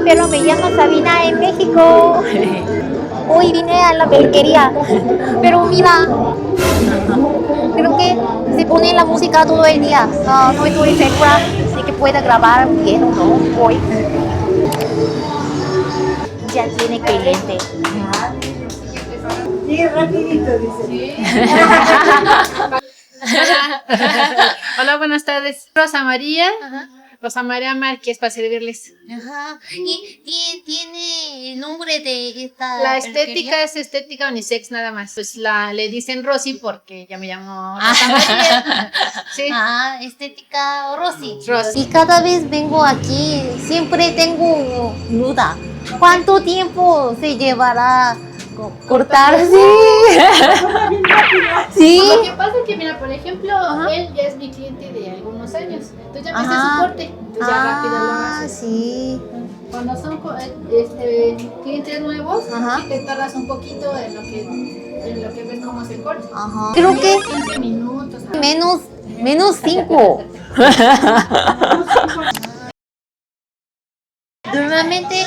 pero me llamo Sabina en México. Hoy vine a la peluquería, pero mira, creo que se pone la música todo el día. No, no estoy segura de que pueda grabar bien o no hoy. Ya tiene cliente. Sí, rapidito, dice. Hola, buenas tardes. Rosa María. Ajá. Rosa María Márquez para servirles. Ajá. ¿Y tiene el nombre de esta La peluquería? estética es estética unisex nada más. Pues le dicen Rosy porque ya me llamo Rosa María. Sí. Ah, estética Rosy. Rosy. Y cada vez vengo aquí, siempre tengo duda. ¿Cuánto tiempo se llevará cortarse? Sí. Lo que pasa es que, mira, por ejemplo, él ya es mi cliente de algunos años. Entonces ya me hace su corte. Entonces ya rápido lo hace. Sí. Cuando son clientes nuevos, Ajá. sí te tardas un poquito en lo que ves cómo se corta. Ajá. Creo que 15 minutos. menos 5. Normalmente,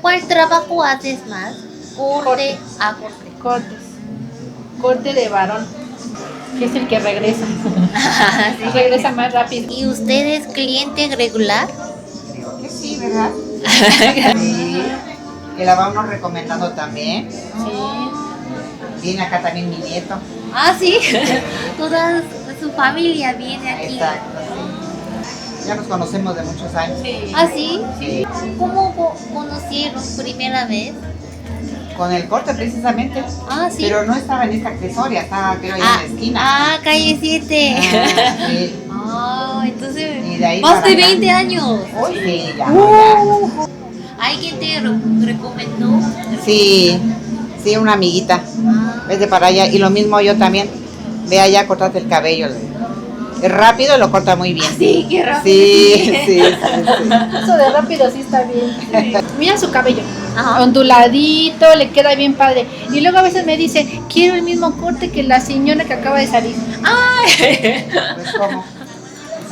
¿cuál trabajo haces más? Corte a corte. Corte de varón, que es el que regresa. Regresa más rápido. ¿Y usted es cliente regular? Creo que sí, ¿verdad? Sí. Que la vamos recomendando también. Sí. Viene acá también mi nieto. Ah, sí. Toda su familia viene aquí. Exacto, sí. Ya nos conocemos de muchos años. ¿Ah, sí? Sí. ¿Cómo conocieron primera vez? Con el corte precisamente. Ah, sí. Pero no estaba en esta accesoria, estaba creo ahí en la esquina. Ah, calle 7. Ah, sí. Ah, entonces, Y de ahí más para de acá. 20 años. Uy, sí, ya. ¿Alguien te recomendó? Sí, sí, una amiguita. Ah, Vete para allá. Y lo mismo yo también. Ve allá, cortate el cabello. Es rápido y lo corta muy bien. sí, qué rápido. Sí, sí, sí. Eso de rápido sí está bien. Mira su cabello. Ajá. Onduladito, le queda bien padre. Y luego a veces me dice, quiero el mismo corte que la señora que acaba de salir. Pues como.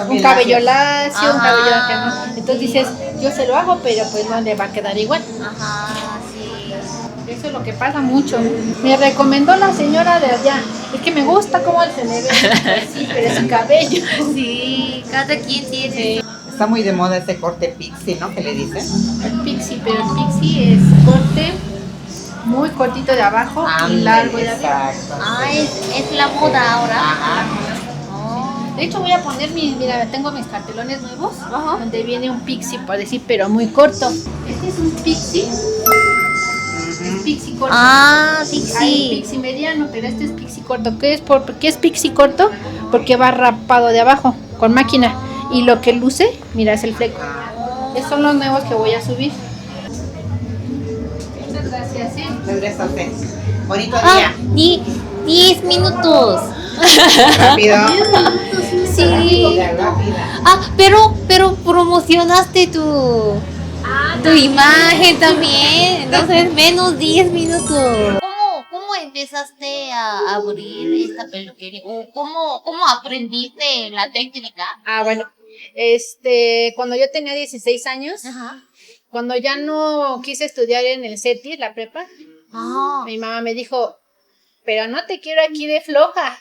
Un cabello lacio, un Ajá. cabello que no. Entonces dices, yo se lo hago, pero pues no le va a quedar igual. Ajá, sí. Eso es lo que pasa mucho. Me recomendó la señora de allá. Es que me gusta cómo se le ve. Pues sí, pero es su cabello. Sí, cada quien tiene. Sí. Está muy de moda ese corte pixie, ¿no? Que le dicen. El pixie, pero el pixie es corte muy cortito de abajo y largo de arriba. Exacto. Ah, es la moda ahora. Ajá. Oh. De hecho voy a poner mira, tengo mis cartelones nuevos, Ajá. donde viene un pixie, por decir, pero muy corto. Este es un pixie, es pixie corto. Ah, Hay sí. pixie mediano, pero este es pixie corto. ¿Por qué es pixie corto? Porque va rapado de abajo con máquina. Y lo que luce, mira, es el fleco. Esos son los nuevos que voy a subir. Muchas gracias, ¿sí? Muchas gracias a usted. Bonito Ah, día. 10 minutos. Rápido. Sí. Ya, rápida. Ah, pero promocionaste tu imagen también. Entonces, menos 10 minutos. ¿Cómo empezaste a abrir esta peluquería? ¿O cómo aprendiste la técnica? Ah, bueno. Cuando yo tenía 16 años, Ajá. cuando ya no quise estudiar en el CETI, la prepa, Ah. mi mamá me dijo, pero no te quiero aquí de floja.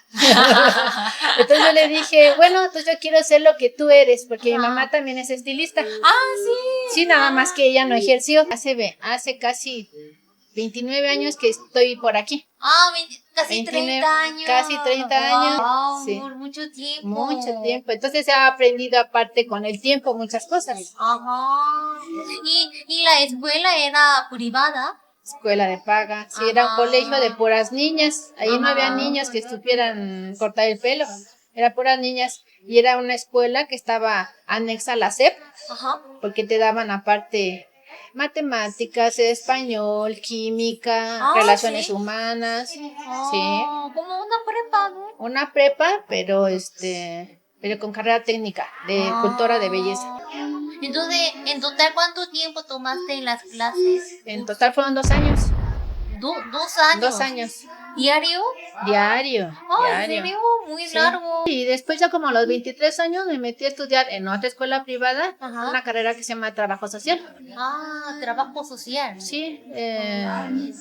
Entonces yo le dije, bueno, entonces yo quiero ser lo que tú eres, porque mi mamá también es estilista. Ah, sí. Sí, nada más que ella no ejerció. Hace casi 29 años que estoy por aquí. Ah, casi 29, 30 años. casi 30 años. Wow, Sí. por mucho tiempo. Mucho tiempo. Entonces he aprendido aparte con el tiempo muchas cosas. Ajá. ¿Y la escuela era privada? Escuela de paga. Sí, era un Ajá. colegio de puras niñas. Ahí no había Ajá. niños que supieran cortar el pelo. Era puras niñas. Y era una escuela que estaba anexa a la SEP, Ajá. porque te daban aparte matemáticas, español, química, Ah, relaciones ¿sí? humanas. Sí. Como una prepa, ¿no? Una prepa, pero con carrera técnica de cultora de belleza. Entonces, en total, ¿cuánto tiempo tomaste las clases? En total fueron 2 años. ¿2 años? 2 años. ¿Diario? Diario. ¿En diario. serio? Muy Sí. largo. Y después ya como a los 23 años me metí a estudiar en otra escuela privada, Ajá. una carrera que se llama Trabajo Social. Trabajo social. Sí,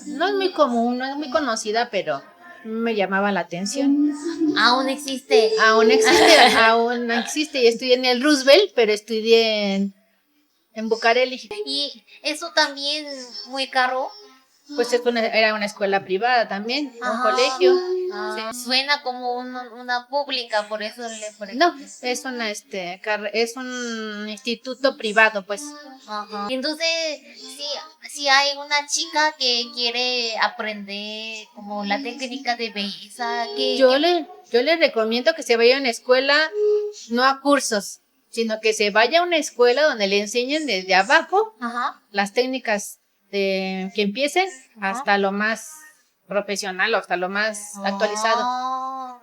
no es muy común, no es muy conocida, pero me llamaba la atención. Aún existe. Aún existe. Y estudié en el Roosevelt, pero estudié en Bucareli. Y eso también muy caro. Pues era una escuela privada también, un Ajá. colegio. Suena como una pública, por eso le No, es es un instituto privado, pues. Ajá. Entonces, si hay una chica que quiere aprender como la técnica de belleza, Yo le recomiendo que se vaya a una escuela, no a cursos, sino que se vaya a una escuela donde le enseñen desde abajo Ajá. las técnicas que empiecen hasta lo más profesional o hasta lo más actualizado.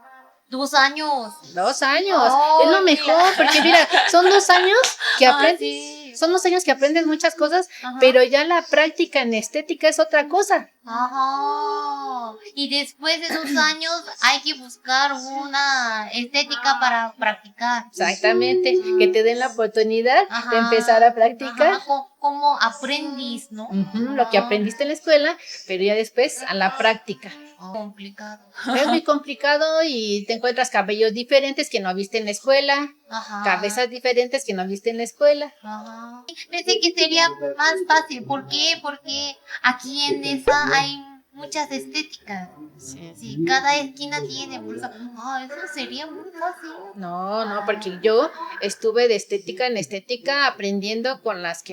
2 años. 2 años, Oh, es lo mejor, porque mira, son 2 años que aprendes, sí. son 2 años que aprendes muchas cosas, Ajá. pero ya la práctica en estética es otra cosa. Ajá. Y después de 2 años hay que buscar una estética para practicar. Exactamente, que te den la oportunidad Ajá. de empezar a practicar. Ajá, como aprendiz, ¿no? Lo que aprendiste en la escuela, pero ya después a la práctica. Complicado. Es muy complicado y te encuentras cabellos diferentes que no viste en la escuela, Ajá. cabezas diferentes que no viste en la escuela. Ajá. Pensé que sería más fácil. ¿Por qué? Porque aquí en esa hay muchas estéticas. Sí, cada esquina tiene. Por eso, eso sería muy fácil. No, porque yo estuve de estética en estética aprendiendo con las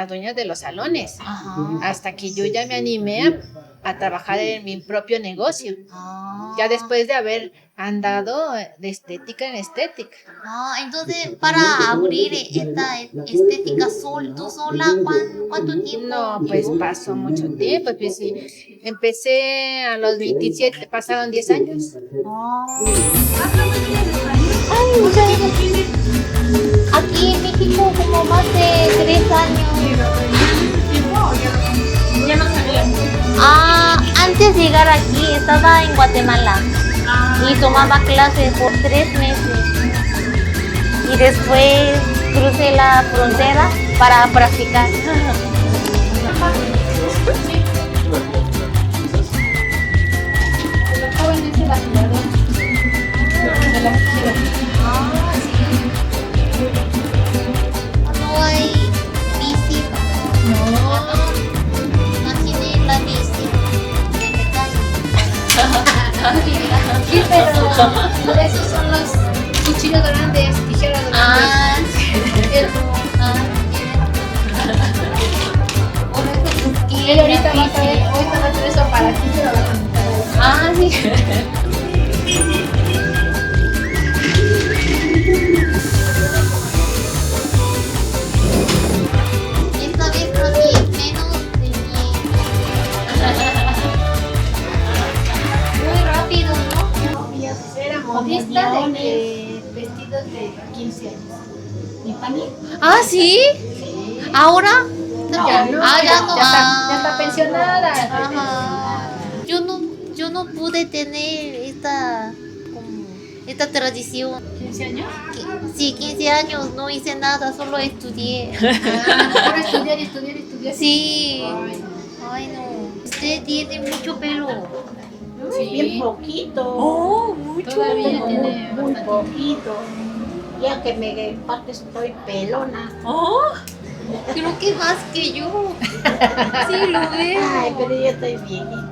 dueñas de los salones, Ajá. hasta que yo ya me animé a trabajar en mi propio negocio, ya después de haber andado de estética en estética. Entonces, para abrir esta estética tú sola, ¿cuánto tiempo? No, pues pasó mucho tiempo, pues sí. Empecé a los 27, pasaron 10 años. Ay, muchas gracias. Aquí en México como más de 3 años. Antes de llegar aquí estaba en Guatemala y tomaba clases por 3 meses. Y después crucé la frontera para practicar. No hay bici. No tiene la bici. Sí, pero esos son los cuchillos grandes, tijeras grandes. Él ahorita va a saber, ahorita va a hacer eso para ti, pero va a contar. Sí. Esta vez con 10 menos de 10. Muy rápido, ¿no? Era modista de vestidos de 15 años. Mi familia. ¿Sí? ¿Ahora? Ya no, ya está pensionada. Ajá. Yo no pude tener esta tradición. ¿15 años? Sí, 15 años, no hice nada, solo estudié. Ahora estudiar. Sí. Ay, Ay, no. Usted tiene mucho pelo. sí. Bien poquito. Mucho. Todavía tiene Muy bastante. poquito. Ya que me parte estoy pelona. Creo que más que yo. Sí, lo veo. Ay, pero yo estoy viejita.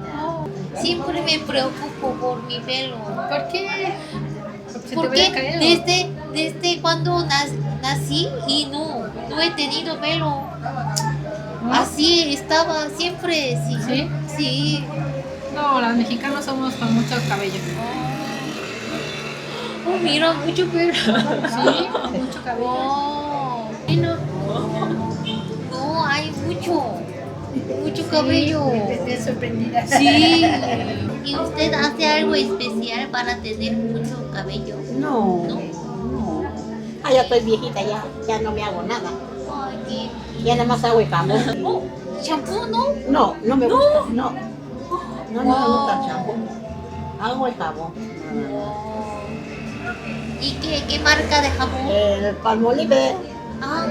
Siempre me preocupo por mi pelo. ¿Por qué? Porque se te Porque hubiera caído. desde cuando nací y no he tenido pelo. Así estaba siempre. ¿Sí? Sí. No, los mexicanos somos con mucho cabello. Mira, mucho pelo. Sí, mucho cabello. Sí, no, hay mucho cabello. Me quedé sorprendida. Sí. ¿Y usted hace algo especial para tener mucho cabello? No. ¿No? Ah, ya estoy viejita, ya no me hago nada. Ay, Ya nada más hago el jamón. ¿Shampoo no? No, no me gusta, no. No me gusta el champú. Hago el jabón. ¿Y qué marca de jabón? El Palmolive Ah,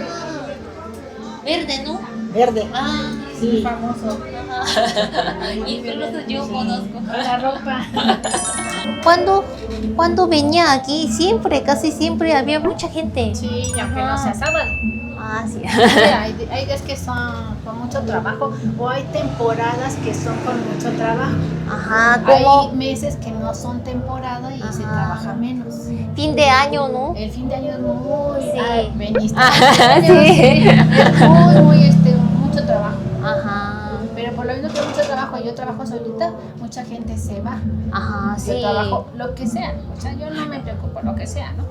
verde, ¿no? verde. Ah, Sí. Famoso. incluso yo conozco. La ropa. Cuando venía aquí, siempre, casi siempre había mucha gente. Sí, y aunque no sea sábado. Ah, sí. Sí, hay días que son con mucho trabajo o hay temporadas que son con mucho trabajo. Ajá, Hay como meses que no son temporada y se Ajá. trabaja menos. fin de año, ¿no? El fin de año es muy... Sí. Ah, veniste. Ajá, Sí. sí. Es muy, mucho trabajo. Ajá, Pero por lo mismo que mucho trabajo, yo trabajo solita, mucha gente se va. ajá, Yo sí. trabajo lo que sea. O sea, yo no me preocupo lo que sea, ¿no?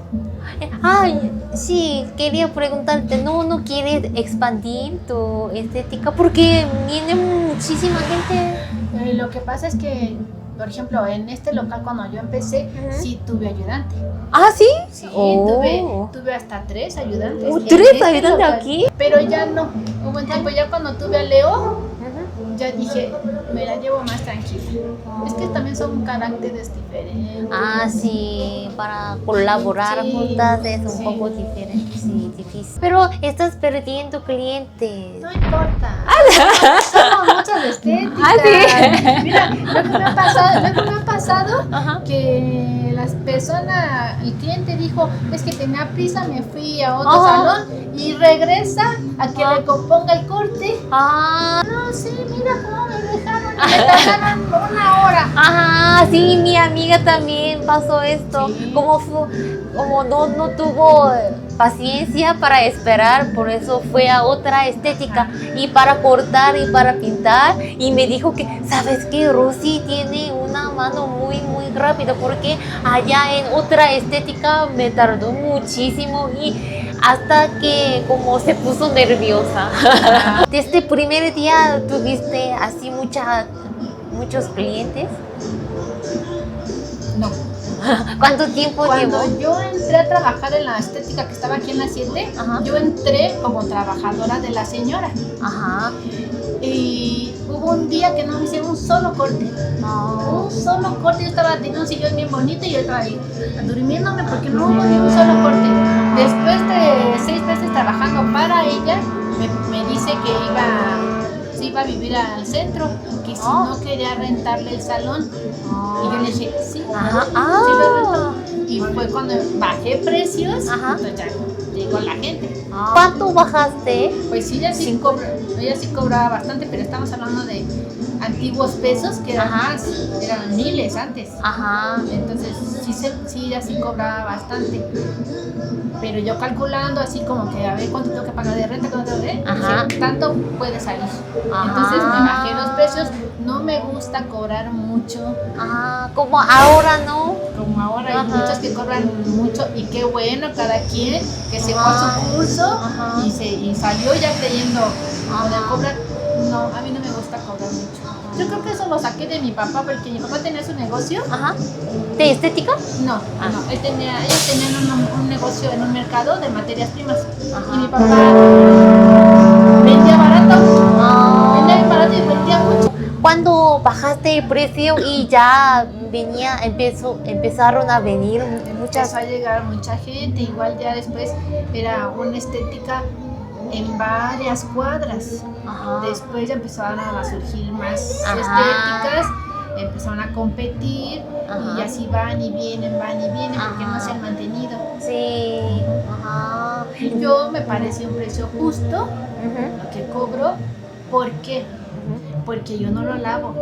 Ay, sí, quería preguntarte, ¿no quieres expandir tu estética? Porque viene muchísima gente. Lo que pasa es que, por ejemplo, en este local cuando yo empecé, Ujú. sí tuve ayudante. ¿Ah, sí? Sí, Oh. tuve hasta 3 ayudantes. Oh, en 3 este ayudantes local. aquí. Pero ya no. Hubo un tiempo ya cuando tuve a Leo, Ujú. ya dije, me la llevo más tranquila. Es que también son caracteres diferentes. Ah, sí, para colaborar Sí, juntas es un sí. poco diferente, sí, difícil. Pero estás perdiendo clientes. No importa. Somos muchas estéticas. Ah, sí. Mira, lo que me ha pasado Ajá. que las personas, el cliente dijo, es que tenía prisa, me fui a otro Ajá. salón y regresa a que le componga el corte. Ah, No, sí, mira cómo me dejaron. Y me tardaron 1 hora. ajá, sí, mi amiga también pasó esto. Sí. Como no tuvo paciencia para esperar, por eso fue a otra estética y para cortar y para pintar. Y me dijo que, ¿sabes qué? Rosy tiene una mano muy rápida porque allá en otra estética me tardó muchísimo y hasta que como se puso nerviosa. Desde el primer día tuviste así muchos clientes. No. ¿Cuánto tiempo Cuando llevó? yo entré a trabajar en la estética que estaba aquí en la 7, Ajá. yo entré como trabajadora de la señora. Ajá. Y hubo un día que no me hicieron un solo corte. Oh. Un solo corte. Yo estaba teniendo un sillón bien bonito y yo estaba ahí durmiéndome porque no hubo ni un solo corte. Después de 6 meses trabajando para ella, me dice que se iba a vivir al centro, que si no quería rentarle el salón. Y yo le dije, sí, Ajá. sí lo rento. Y fue cuando bajé precios, Ajá. entonces ya llegó la gente. ¿Cuánto bajaste? Pues sí, ella sí cobraba bastante, pero estamos hablando de antiguos pesos que eran Ajá. más, eran miles antes. Ajá. Entonces sí, ella sí cobraba bastante. Pero yo calculando así como que a ver cuánto tengo que pagar de renta, cuánto tengo de... Ajá. dije, tanto puede salir. Ajá. Entonces me bajé los precios. No me gusta cobrar mucho. Ah, como ahora, ¿no? Como ahora hay Ajá. muchos que cobran mucho y qué bueno cada quien que se fue a Ajá. su curso Ajá. y salió ya creyendo poder Ajá. cobrar. No, a mí no me gusta cobrar mucho. Yo creo que eso lo saqué de mi papá porque mi papá tenía su negocio. Ajá. ¿De estética? No, Ah. no, ellos tenían un negocio en un mercado de materias primas. Ajá. Y mi papá vendía barato. Ah. Vendía barato y vendía mucho. Cuando bajaste el precio y ya empezaron a venir muchas. Empezó a llegar mucha gente, igual ya después era una estética en varias cuadras. Ajá. Después ya empezaron a surgir más Ajá. estéticas, empezaron a competir Ajá. y así van y vienen porque no se han mantenido. Sí. Ajá. Yo me parece un precio justo Ujú. lo que cobro. ¿Por qué? Porque yo no lo lavo,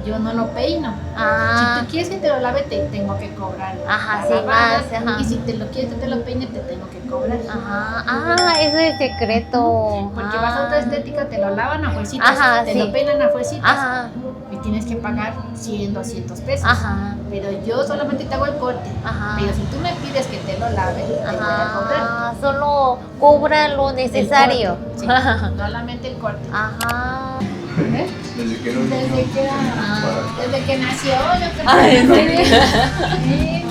yo no lo peino. Ah. Si tú quieres que te lo lave, te tengo que cobrar. Ajá, la sí, lavada, más, ajá. Y si te lo quieres que te lo peine, te tengo que cobrar. Ajá. Ah, ese es el secreto. Porque Ah. vas a otra estética, te lo lavan a fuercitas, Ajá, te sí. lo peinan a fuercitas Ajá. y tienes que pagar 100, 200 pesos. Ajá. Pero yo solamente te hago el corte. Ajá. Pero si tú me pides que te lo lave, te voy a cobrar. Ajá. Solo cobra lo El necesario. corte, sí, solamente el corte. Ajá. ¿Eh? Desde que nació, yo creo Ah, que ¿en serio? Sí.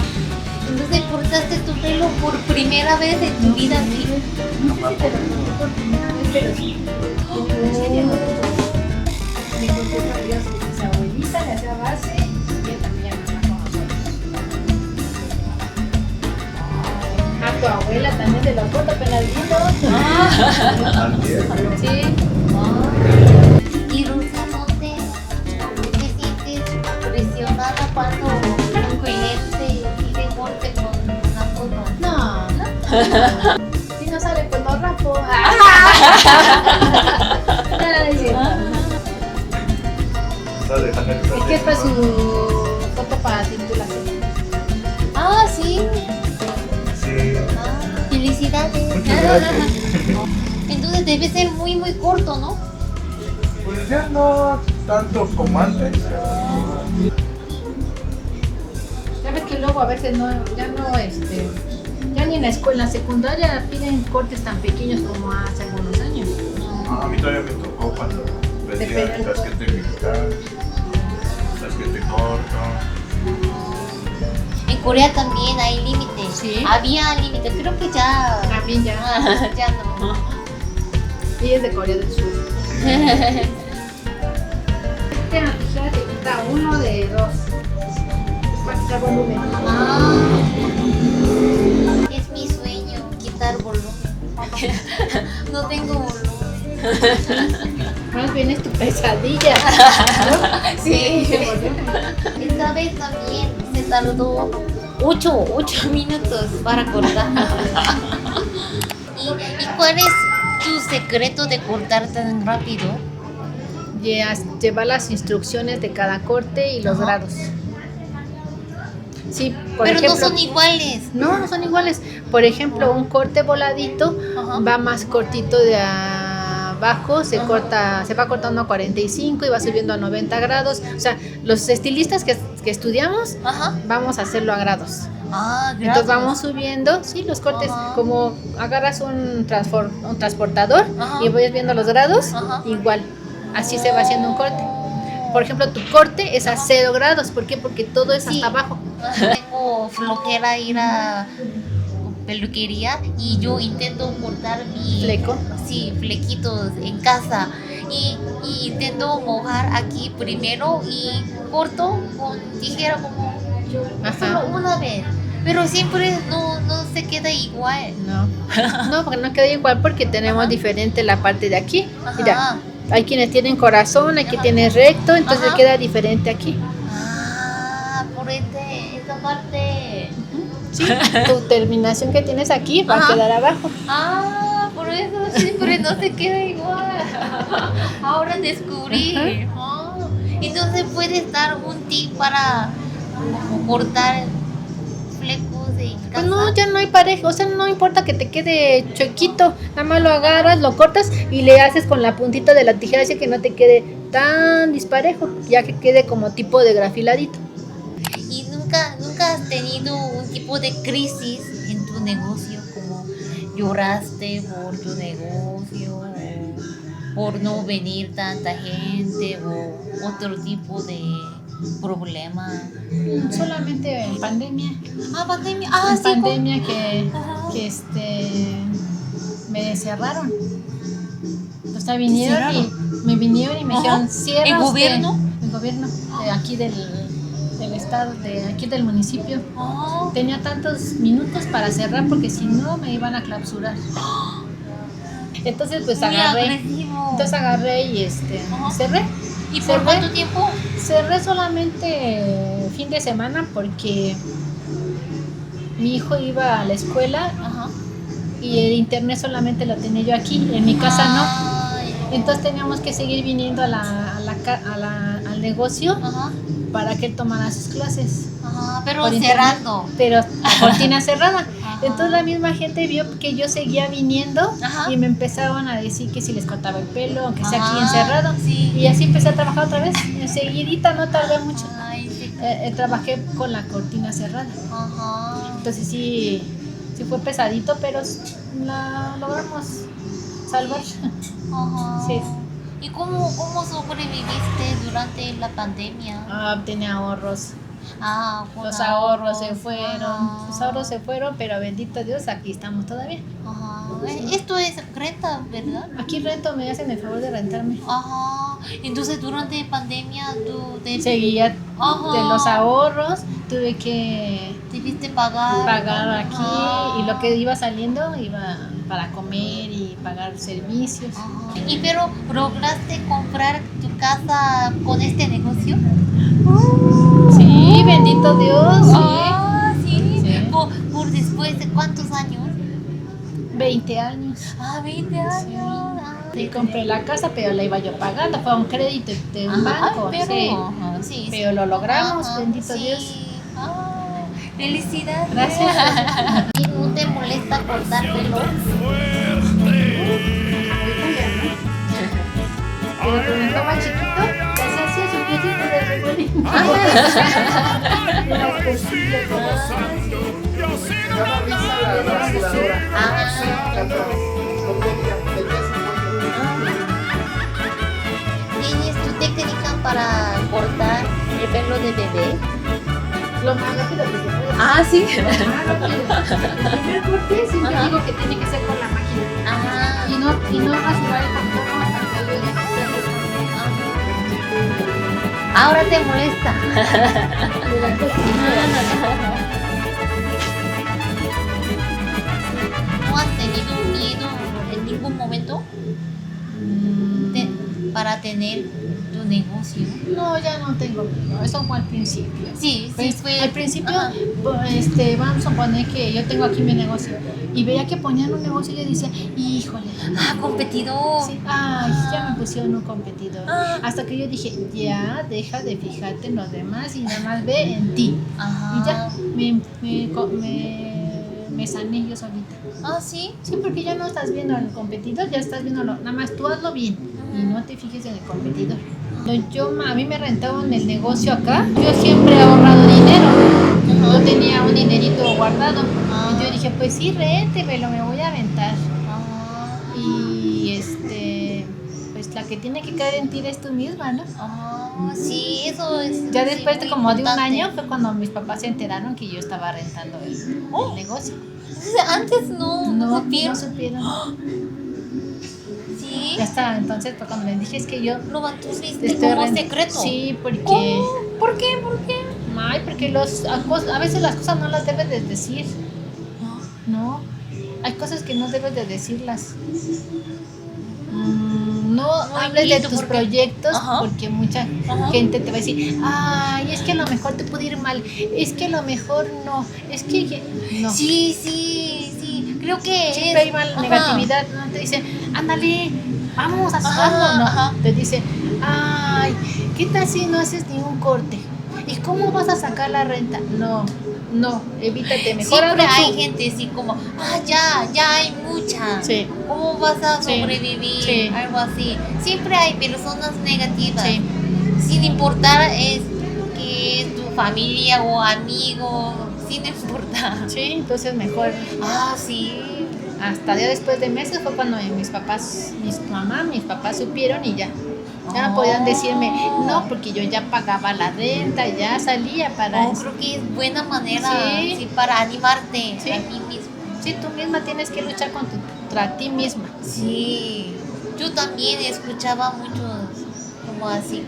Entonces cortaste tu pelo por primera vez en tu vida, ¿sí? No sé si te lo conté por primera vez, pero sí. En serio. también de la foto apenas vino. Sí. Y Rosa, ¿no te sientes presionada cuando un cliente pide corte con una foto? No. Si no sale, pues lo rapo. Nada de cierto. Es que es para su foto para titulación. Ah, sí. Sí. Felicidades. Muchas gracias. Entonces debe ser muy, muy corto, ¿no? Pues ya no tanto como antes. Ya ves que luego a veces no, ya ya ni en la escuela, en la secundaria piden cortes tan pequeños como hace algunos años. A mí todavía me tocó cuando pedían las que te gritan, las que te cortan. En Corea también hay límites. Sí. Había límites, creo que ya. También ya. Ya no. Y es de Corea del Sur. Esta tijera te quita 1 de 2. Es para quitar volumen. Ah, es mi sueño, quitar volumen. No tengo volumen. Más bien es tu pesadilla. Sí. Ese volumen. Esta vez también se tardó 8 minutos para cortar. ¿Y cuál es tu secreto de cortar tan rápido? Llevar las instrucciones de cada corte y los Ajá. grados. Sí, por Pero ejemplo. no son iguales. No son iguales. Por ejemplo, un corte voladito Ajá. va más cortito de abajo, se va cortando a 45 y va subiendo a 90 grados. O sea, los estilistas que estudiamos, Ajá. vamos a hacerlo a grados. Ah, Entonces grados. vamos subiendo, sí, los cortes, Ajá. como agarras un transportador Ajá. y vas viendo los grados, Ajá. igual, así se va haciendo un corte. Por ejemplo, tu corte es a 0 grados, ¿por qué? Porque todo es Sí. hasta abajo. Tengo flojera ir a peluquería y yo intento cortar mi Fleco. Sí, flequitos en casa y intento mojar aquí primero y corto con tijera como Ajá. solo una vez, pero siempre no se queda igual. No, porque no queda igual porque tenemos Ajá. diferente la parte de aquí. Ajá. Mira, hay quienes tienen corazón, hay quienes tienen recto, entonces Ajá. queda diferente aquí. Ah, por esta parte. Sí, tu terminación que tienes aquí va a Ajá. quedar abajo. Ah, por eso siempre no se queda igual. Ahora descubrí. Ah, entonces puedes dar un tip para cortar flecos en casa. Pues no, ya no hay pareja, o sea, no importa que te quede choquito, nada más lo agarras, lo cortas y le haces con la puntita de la tijera así que no te quede tan disparejo, ya que quede como tipo de grafiladito. ¿Y nunca has tenido un tipo de crisis en tu negocio? Como lloraste por tu negocio, o por no venir tanta gente, o otro tipo de problema. Solamente en pandemia. Ah, pandemia. Ah, En sí. pandemia que Ajá. me cerraron. O sea, vinieron y me Ajá. dijeron cierra ¿El usted". gobierno? El gobierno de aquí del estado, de aquí del municipio. Ah, Tenía tantos minutos para cerrar porque si no me iban a clausurar. Entonces pues muy agarré. agresivo. Entonces agarré y Ajá. cerré. ¿Y por cerré. cuánto tiempo? Cerré solamente fin de semana porque mi hijo iba a la escuela Ajá. y el internet solamente lo tenía yo aquí, en mi casa no. Ay, Entonces teníamos que seguir viniendo al negocio Ajá. para que él tomara sus clases. Ajá. Pero Por internet. cerrando. Pero la cortina cerrada. Ajá. Entonces la misma gente vio que yo seguía viniendo Ajá. y me empezaron a decir que si les cortaba el pelo, aunque sea aquí Ajá, encerrado. sí. Y así empecé a trabajar otra vez. Enseguidita, no tardé mucho. Ay, sí. Trabajé con la cortina cerrada. Ajá. Entonces sí fue pesadito, pero la logramos salvar. Ajá. Sí. ¿Y cómo sobreviviste durante la pandemia? Tenía ahorros. Ah, con Los ahorros se fueron. Ajá. Los ahorros se fueron, pero bendito Dios, aquí estamos todavía. Ajá. Esto es renta, ¿verdad? Aquí rento, me hacen el favor de rentarme. Ajá. Entonces durante pandemia tú te... Seguía Ajá. de los ahorros, tuve que Debiste pagar. pagar aquí Ah. y lo que iba saliendo iba para comer y pagar servicios. Ajá. ¿Y pero lograste comprar tu casa con este negocio? Sí, bendito Dios, sí. Ah, sí. Sí. Por después de cuántos años? 20 años. 20 años. Ah, Y compré la casa, pero la iba yo pagando, fue un crédito de un Ajá, banco, pero, sí. ajá, sí, Pero lo logramos, Ajá, bendito sí. Dios. Ah, felicidades. Gracias. ¿Y no te molesta cortar pelo? Pero cuando estaba chiquito, pues hacía su piecito de remolino. ¿Tienes tu técnica para cortar el pelo de bebé? Lo más rápido que se puede. Ah, sí. Lo más rápido. El primer corte siempre Ajá. digo que tiene que ser con la máquina. Ah, Y no rasurar tampoco hasta que yo diga hacerlo. ahora te molesta. ¿No has tenido miedo en ningún momento para tener tu negocio? No, ya no tengo miedo. Eso fue al principio. Sí, Pues, fue. al principio, Ajá. vamos a suponer que yo tengo aquí mi negocio y veía que ponían un negocio y yo decía, híjole, Ah, competidor. sí, ay, ya me pusieron un competidor. Ah. Hasta que yo dije, ya, deja de fijarte en los demás y nada más ve en ti. Ajá. Y ya, me sané yo solita. Ah, sí. Sí, porque ya no estás viendo al competidor, ya estás viendo, nada más tú hazlo bien y no te fijes en el competidor. A mí me rentaban el negocio acá, yo siempre he ahorrado dinero, yo tenía un dinerito guardado y yo dije, pues sí, réntemelo, me voy a aventar. Ah, Y pues la que tiene que caer en ti eres tú misma, ¿no? ah, sí, eso es. Ya sí, después de muy como de un importante. año fue cuando mis papás se enteraron que yo estaba rentando el negocio. Antes no No supieron. supieron. Sí. Ya está, entonces pues, cuando les dije es que yo Lo mantuviste estoy como rent- secreto. Sí, porque... ¿Cómo? ¿Por qué? ¿Por qué? Ay, porque a veces las cosas no las debes de decir, ¿no? Hay cosas que no debes de decirlas. No hables de entiendo tus por qué. proyectos Ajá. porque mucha gente te va a decir, ay, es que a lo mejor te puede ir mal, es que a lo mejor no, es que no. Sí, sí, sí. Creo que Siempre es. hay mal Ajá. negatividad, no te dicen, ándale, vamos a Ajá, hacerlo, no, ajá. te dicen, ay, ¿qué tal si no haces ningún corte? ¿Y cómo vas a sacar la renta? No, evítate, mejor Siempre hazlo hay tú. gente así como, ya hay mucha. Sí. ¿Cómo vas a Sí. sobrevivir? Sí. Algo así. Siempre hay personas negativas. Sí. Sin importar es que es tu familia o amigo, sin importar. Sí, entonces mejor. Ah, sí. Hasta ya después de meses fue cuando mis papás supieron y ya. Ya no podían decirme, no, porque yo ya pagaba la renta, ya salía para Oh, eso. creo que es buena manera Sí. sí, para animarte Sí. a ti mismo. Sí, tú misma tienes que luchar contra ti misma. Sí, yo también escuchaba muchos como así,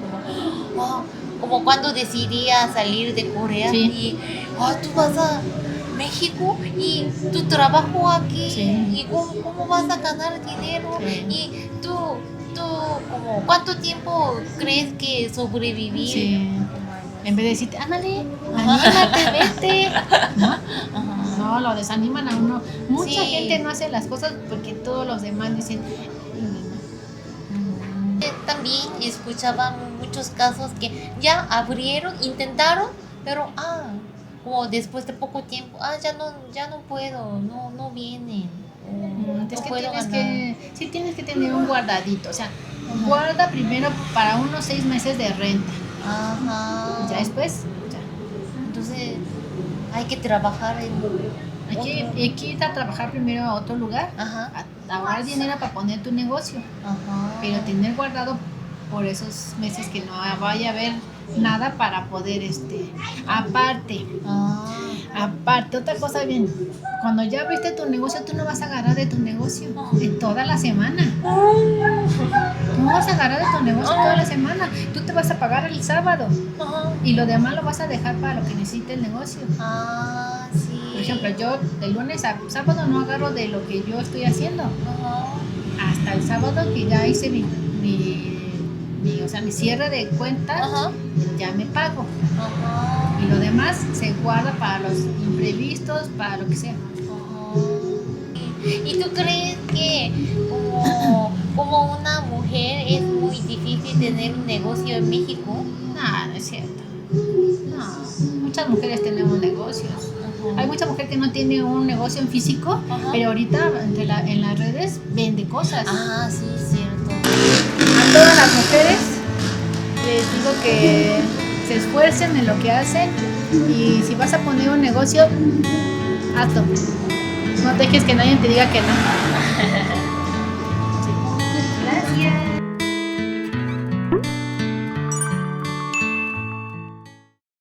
como cuando decidí a salir de Corea Sí. y tú vas a México y tu trabajo aquí Sí. y cómo vas a ganar dinero Sí. y tú como cuánto tiempo crees que sobrevivir. Sí. En vez de decirte, ándale, Ajá. anímate, vete. ¿No? Ajá. No, lo desaniman a uno. Mucha Sí. gente no hace las cosas porque todos los demás dicen, También escuchaba muchos casos que ya abrieron, intentaron, pero como después de poco tiempo, ya no puedo, no vienen. es No que puedo tienes ganar. sí tienes que tener un guardadito. O sea, guarda primero para unos 6 meses de renta. Ajá. Ya después, ya. Entonces hay que trabajar en. Hay que ir a trabajar primero a otro lugar, Ajá. a ahorrar dinero para poner tu negocio, Ajá. pero tener guardado por esos meses que no vaya a haber nada para poder, aparte, otra cosa bien, cuando ya abriste tu negocio, tú no vas a agarrar de tu negocio en toda la semana. No, vas a agarrar de tu negocio toda la semana. Tú te vas a pagar el sábado Ajá. y lo demás lo vas a dejar para lo que necesite el negocio. Ah, sí. Por ejemplo, yo de lunes a sábado no agarro de lo que yo estoy haciendo. Ajá. Hasta el sábado que ya hice mi cierre de cuentas, Ajá. ya me pago. Ajá. Y lo demás se guarda para los imprevistos, para lo que sea. ¿Y tú crees que como una mujer es muy difícil tener un negocio en México? No, no es cierto. No, muchas mujeres tenemos negocios. Hay mucha mujer que no tiene un negocio en físico, Ajá. pero ahorita en las redes vende cosas. Ah, sí, es cierto. A todas las mujeres les digo que se esfuercen en lo que hacen y si vas a poner un negocio, hazlo. No dejes que nadie te diga que no. Gracias.